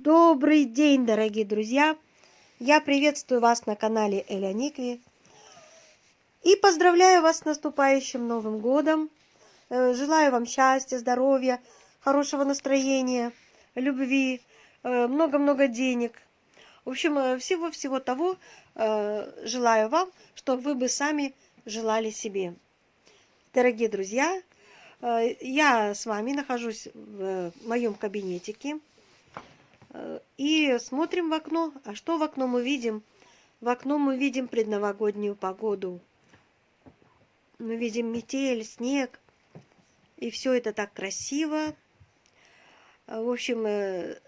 Добрый день, дорогие друзья! Я приветствую вас на канале Эля Никви и поздравляю вас с наступающим Новым годом. Желаю вам счастья, здоровья, хорошего настроения, любви, много-много денег. В общем, всего-всего того желаю вам, чтобы вы бы сами желали себе. Дорогие друзья, я с вами нахожусь в моем кабинетике. И смотрим в окно. А что в окно мы видим? В окно мы видим предновогоднюю погоду. Мы видим метель, снег. И все это так красиво. В общем,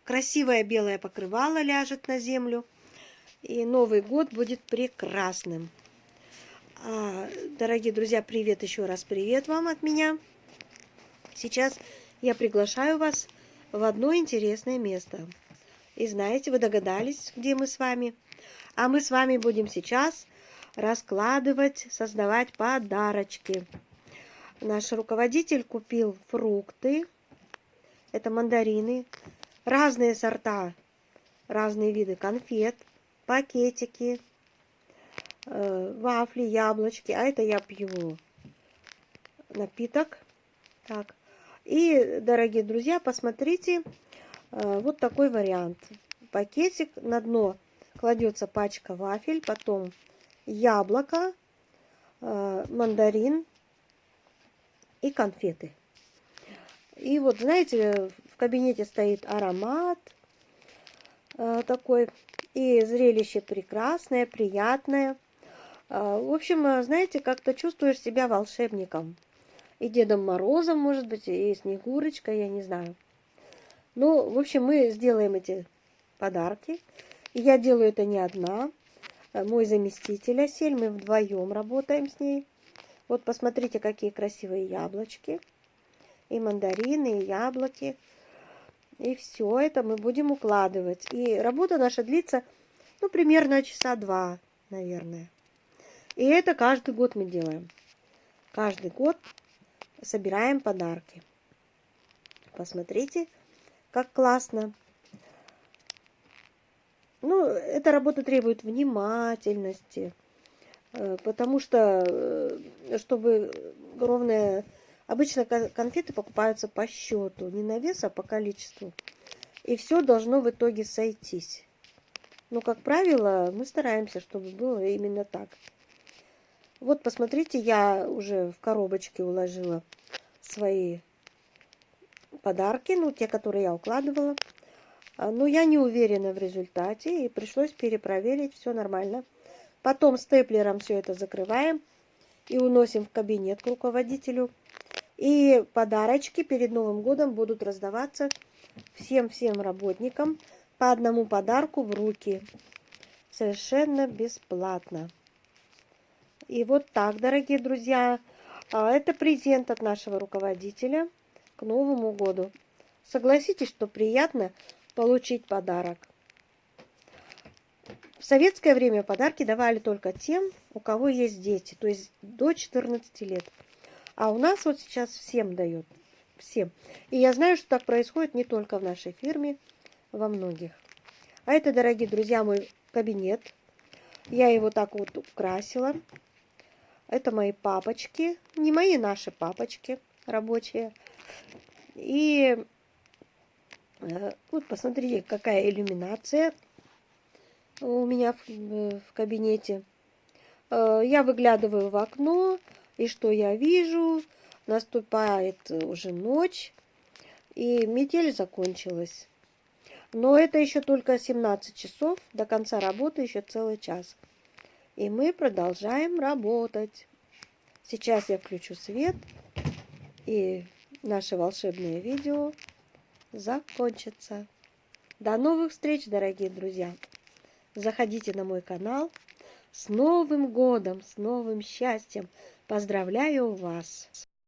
красивое белое покрывало ляжет на землю. И Новый год будет прекрасным. Дорогие друзья, привет еще раз. Привет вам от меня. Сейчас я приглашаю вас в одно интересное место. И знаете, вы догадались, где мы с вами? А мы с вами будем сейчас раскладывать, создавать подарочки. Наш руководитель купил фрукты. Это мандарины, разные сорта, разные виды конфет, пакетики, вафли, яблочки. А это я пью напиток. Так. И, дорогие друзья, посмотрите, вот такой вариант. Пакетик, на дно кладется пачка вафель, потом яблоко, мандарин и конфеты. И вот, знаете, в кабинете стоит аромат такой, и зрелище прекрасное, приятное. В общем, знаете, как-то чувствуешь себя волшебником. И Дедом Морозом, может быть, и Снегурочкой, я не знаю. Ну, в общем, мы сделаем эти подарки. И я делаю это не одна. Мой заместитель Асель, мы вдвоем работаем с ней. Вот посмотрите, какие красивые яблочки. И мандарины, и яблоки. И все это мы будем укладывать. И работа наша длится, ну, примерно часа 2, наверное. И это каждый год мы делаем. Каждый год собираем подарки. Посмотрите, как классно. Ну, эта работа требует внимательности, потому что, чтобы ровное... Обычно конфеты покупаются по счету, не на вес, а по количеству. И все должно в итоге сойтись. Но, как правило, мы стараемся, чтобы было именно так. Вот, посмотрите, я уже в коробочке уложила свои подарки, ну, те, которые я укладывала. Но я не уверена в результате, и пришлось перепроверить, все нормально. Потом степлером все это закрываем и уносим в кабинет к руководителю. И подарочки перед Новым годом будут раздаваться всем работникам по одному подарку в руки. Совершенно бесплатно. И вот так, дорогие друзья, это презент от нашего руководителя к Новому году. Согласитесь, что приятно получить подарок. В советское время подарки давали только тем, у кого есть дети, то есть до 14 лет. А у нас вот сейчас всем дают. Всем. И я знаю, что так происходит не только в нашей фирме, во многих. А это, дорогие друзья, мой кабинет. Я его так вот украсила. Это мои папочки. Не мои, наши папочки рабочие. И вот посмотрите, какая иллюминация у меня в кабинете. Я выглядываю в окно, и что я вижу? Наступает уже ночь, и метель закончилась. Но это еще только 17 часов, до конца работы еще целый час. И мы продолжаем работать. Сейчас я включу свет, и наше волшебное видео закончится. До новых встреч, дорогие друзья! Заходите на мой канал. С Новым годом, с новым счастьем! Поздравляю вас!